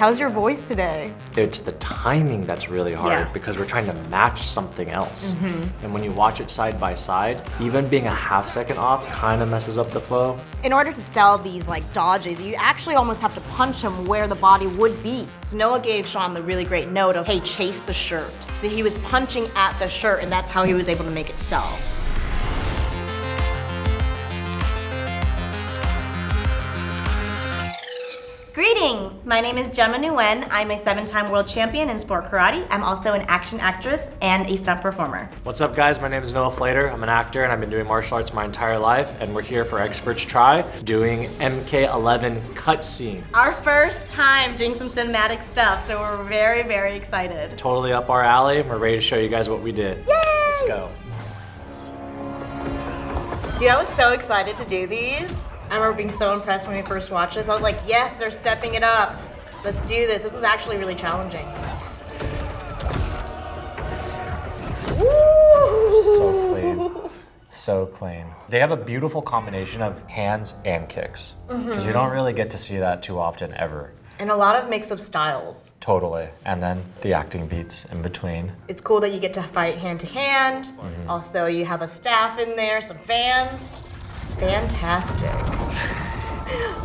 How's your voice today? It's the timing that's really hard because we're trying to match something else. And when you watch it side by side, even being a half second off kind of messes up the flow. In order to sell these like dodges, you actually almost have to punch him where the body would be. So Noah gave Sean the really great note of, hey, chase the shirt. So he was punching at the shirt and that's how he was able to make it sell. Greetings, my name is Gemma and Noah. I'm a 7-time world champion in sport karate. I'm also an action actress and a stunt performer. What's up guys, my name is Noah Flater. I'm an actor and I've been doing martial arts my entire life, and we're here for Experts Try doing MK11 cutscene. Our first time doing some cinematic stuff, so we're very, very excited. Totally up our alley. We're ready to show you guys what we did. Yay! Let's go. Dude, I was so excited to do these. I remember being so impressed when we first watched this. I was like, yes, they're stepping it up. Let's do this. This was actually really challenging. So clean. So clean. They have a beautiful combination of hands and kicks. Because you don't really get to see that too often ever. And a lot of mix of styles. Totally. And then the acting beats in between. It's cool that you get to fight hand to hand. Also, you have a staff in there, some fans. Fantastic.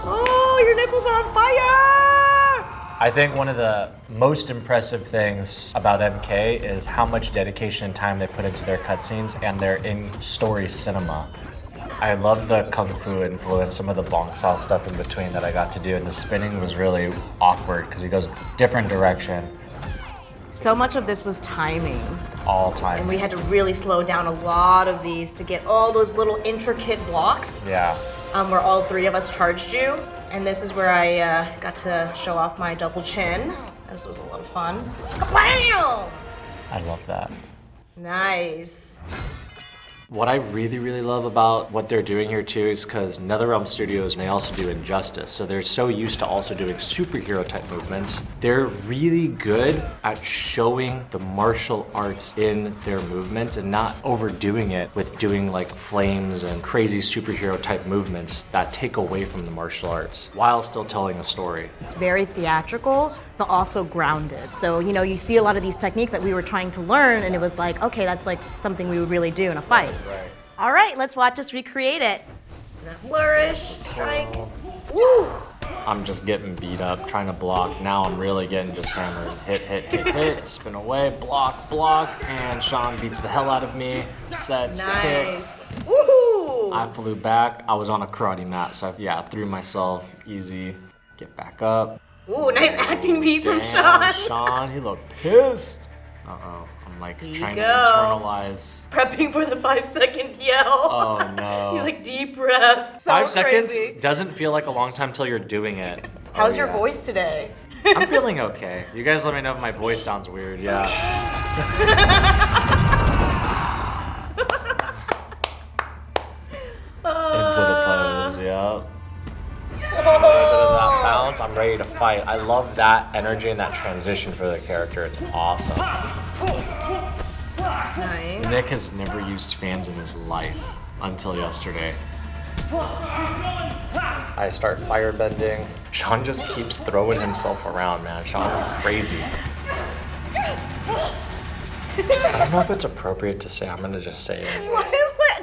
Oh, your nipples are on fire! I think one of the most impressive things about MK is how much dedication and time they put into their cutscenes and their in-story cinema. I love the kung fu influence, some of the bonk saw stuff in between that I got to do, and the spinning was really awkward because he goes different direction. So much of this was timing. All time. And we had to really slow down a lot of these to get all those little intricate blocks. Yeah. Where all three of us charged you. And this is where I got to show off my double chin. This was a lot of fun. Kabam! I love that. Nice. What I really, really love about what they're doing here too is because NetherRealm Studios, they also do Injustice. So they're so used to also doing superhero type movements. They're really good at showing the martial arts in their movements and not overdoing it with doing like flames and crazy superhero type movements that take away from the martial arts while still telling a story. It's very theatrical, but also grounded. So, you know, you see a lot of these techniques that we were trying to learn and it was like, okay, that's like something we would really do in a fight. Right. All right, let's watch us recreate it. Flourish, strike. Woo! I'm just getting beat up, trying to block. Now I'm really getting just hammered. Hit, hit, hit, hit, spin away, block, block, and Sean beats the hell out of me. Sets, kick. Nice. Woohoo! I flew back. I was on a karate mat, so I threw myself easy. Get back up. Ooh, nice acting beat from Damn, Sean. Sean, he looked pissed. Uh-oh. I'm like trying to internalize. Prepping for the 5-second yell. Oh no. He's like, deep breath. So 5 crazy. seconds doesn't feel like a long time till you're doing it. How's your voice today? I'm feeling okay. You guys let me know if my voice sounds weird, yeah. Into the pose, yep. That bounce, I'm ready to fight. I love that energy and that transition for the character. It's awesome. Nice. Nick has never used fans in his life until yesterday. I start firebending. Sean just keeps throwing himself around, man. Sean's crazy. I don't know if it's appropriate to say. I'm gonna just say it. What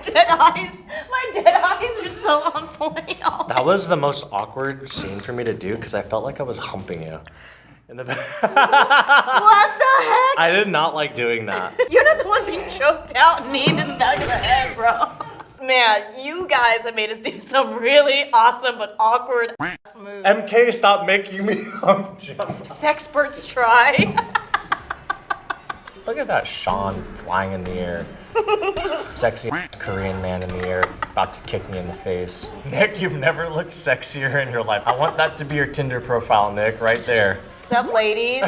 dead eyes? My dead eyes are so on point. That was the most awkward scene for me to do because I felt like I was humping you. In the back. What the heck? I did not like doing that. You're not the one being choked out and kneed in the back of the head, bro. Man, you guys have made us do some really awesome but awkward moves. MK, stop making me hump jump. Sexperts try. Look at that Sean flying in the air. Sexy Korean man in the air, about to kick me in the face. Nick, you've never looked sexier in your life. I want that to be your Tinder profile, Nick, right there. Sup, ladies?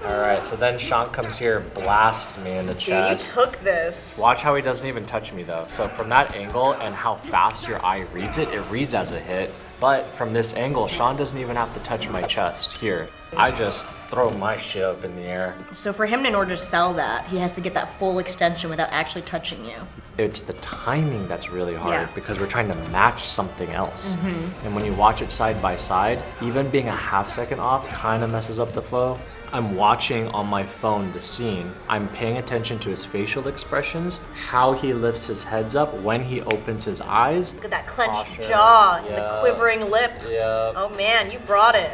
All right, so then Sean comes here, blasts me in the Dude, chest. you took this. Watch how he doesn't even touch me though. So from that angle and how fast your eye reads it, it reads as a hit. But from this angle, Sean doesn't even have to touch my chest here. I just throw my shit up in the air. So for him, in order to sell that, he has to get that full extension without actually touching you. It's the timing that's really hard Yeah. because we're trying to match something else. And when you watch it side by side, even being a half second off kind of messes up the flow. I'm watching on my phone the scene. I'm paying attention to his facial expressions, how he lifts his heads up when he opens his eyes. Look at that clenched Posture, jaw and the yeah. quivering lip. Yeah, Oh man, you brought it.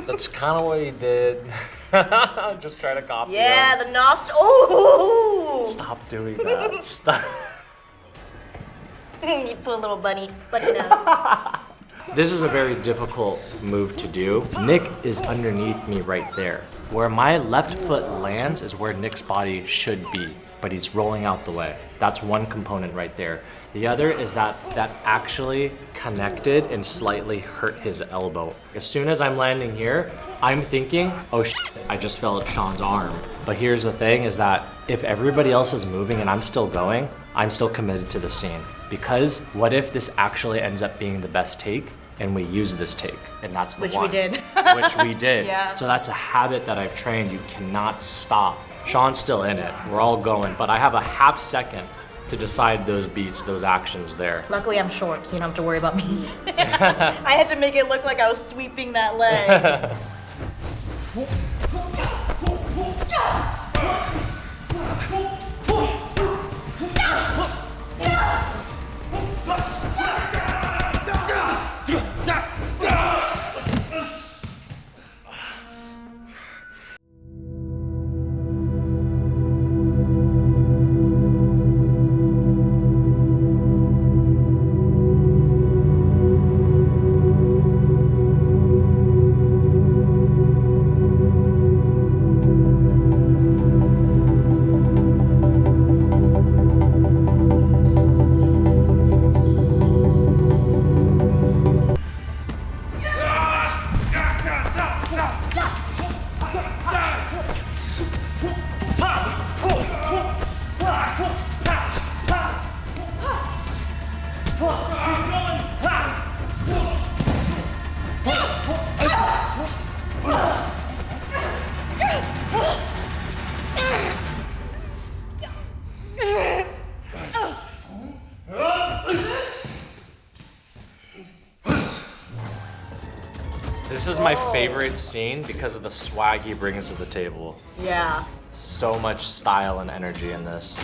that's kind of what he did. Just try to copy Yeah, him. the nostril. Oh! Stop doing that. Stop. You put a little bunny nose. This is a very difficult move to do. Nick is underneath me right there. Where my left foot lands is where Nick's body should be, but he's rolling out the way. That's one component right there. The other is that actually connected and slightly hurt his elbow. As soon as I'm landing here, I'm thinking, oh shit, I just fell at Sean's arm. But here's the thing is that if everybody else is moving and I'm still going, I'm still committed to the scene. Because what if this actually ends up being the best take and we use this take? And that's the Which one. we did. Which we did. Yeah. So that's a habit that I've trained. You cannot stop. Sean's still in it. We're all going. But I have a half second to decide those beats, those actions there. Luckily, I'm short, so you don't have to worry about me. I had to make it look like I was sweeping that leg. This is my favorite scene because of the swag he brings to the table. Yeah. So much style and energy in this.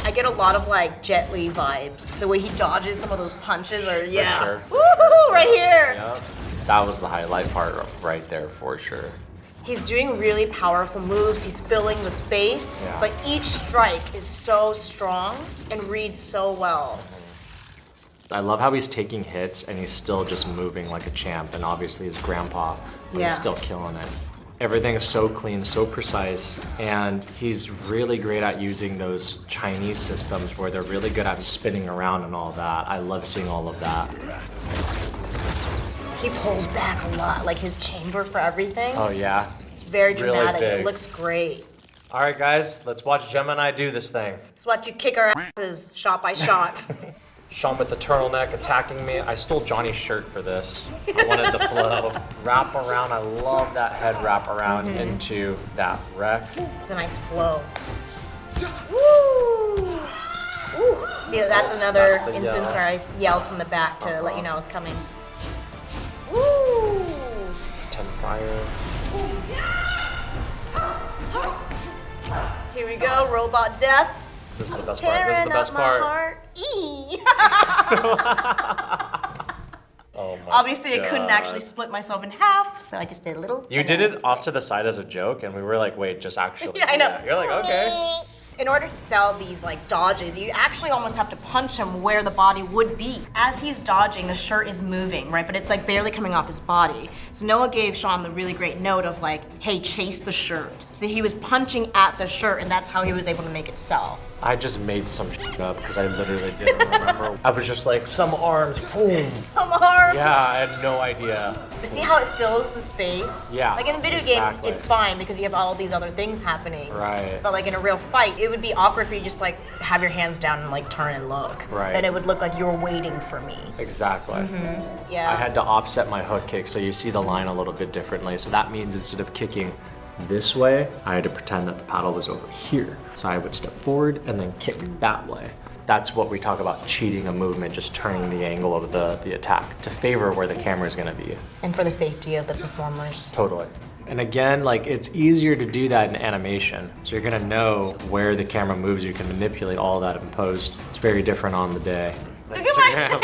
I get a lot of like Jet Li vibes. The way he dodges some of those punches or yeah. sure. Woohoo, right here. Yep. That was the highlight part right there for sure. He's doing really powerful moves. He's filling the space, Yeah. but each strike is so strong and reads so well. I love how he's taking hits and he's still just moving like a champ, and obviously his grandpa, but Yeah. he's still killing it. Everything is so clean, so precise, and he's really great at using those Chinese systems where they're really good at spinning around and all that. I love seeing all of that. He pulls back a lot, like his chamber for everything. Oh yeah. It's very really dramatic. big. It looks great. All right guys, let's watch Gemma and I do this thing. Let's watch you kick our asses shot by shot. Sean with the turtleneck attacking me. I stole Johnny's shirt for this. I wanted the flow. Wrap around, I love that head wrap around into that wreck. It's a nice flow. Woo! Ooh. See, that's another That's the instance yell. where I yelled from the back to let you know I was coming. Woo! 10 fire. Here we go, robot death. This is the best part. This is the Tearing best up my part. heart. Eee. Oh my Obviously, I couldn't God. actually split myself in half, so I just did a little. You did it off to the side as a joke, and we were like, wait, just actually. Yeah, I know. do that. You're like, okay. In order to sell these like dodges, you actually almost have to punch him where the body would be. As he's dodging, the shirt is moving, right? But it's like barely coming off his body. So Noah gave Sean the really great note of like, hey, chase the shirt. So he was punching at the shirt, and that's how he was able to make it sell. I just made some shit up because I literally didn't remember. I was just like, some arms, boom. Some arms. Yeah, I had no idea. You see how it fills the space? Yeah, Like in the video exactly. game, it's fine because you have all these other things happening. Right. But like in a real fight, it would be awkward for you just like have your hands down and like turn and look. Right. Then it would look like you were waiting for me. Exactly. Yeah. I had to offset my hook kick so you see the line a little bit differently. So that means instead of kicking this way, I had to pretend that the paddle was over here. So I would step forward and then kick that way. That's what we talk about cheating a movement, just turning the angle of the attack to favor where the camera is gonna be. And for the safety of the performers. Totally. And again, like it's easier to do that in animation. So you're gonna know where the camera moves. You can manipulate all that in post. It's very different on the day. Look at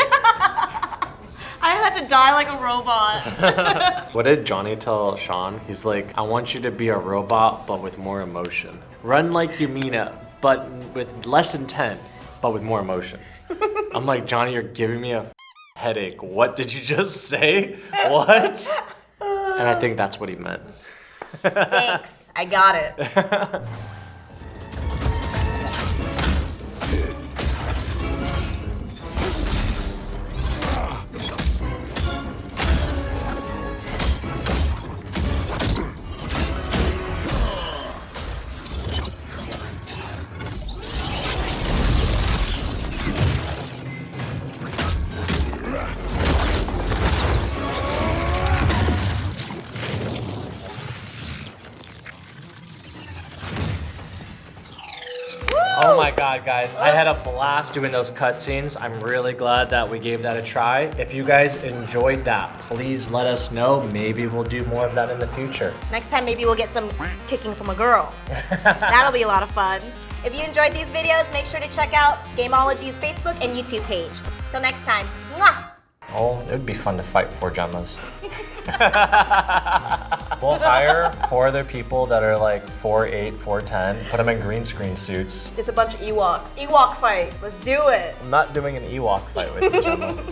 I had to die like a robot. What did Johnny tell Sean? He's like, I want you to be a robot, but with more emotion. Run like you mean it, but with less intent, but with more emotion. I'm like, Johnny, you're giving me a headache. What did you just say? What? And I think that's what he meant. Thanks, I got it. Oh my god, guys, I had a blast doing those cutscenes. I'm really glad that we gave that a try. If you guys enjoyed that, please let us know. Maybe we'll do more of that in the future. Next time, maybe we'll get some kicking from a girl. That'll be a lot of fun. If you enjoyed these videos, make sure to check out Gameology's Facebook and YouTube page. Till next time, mwah! Oh, it would be fun to fight 4 Gemmas. We'll hire 4 other people that are like 4'8", 4'10", put them in green screen suits. There's a bunch of Ewoks. Ewok fight, let's do it. I'm not doing an Ewok fight with you, Gemma.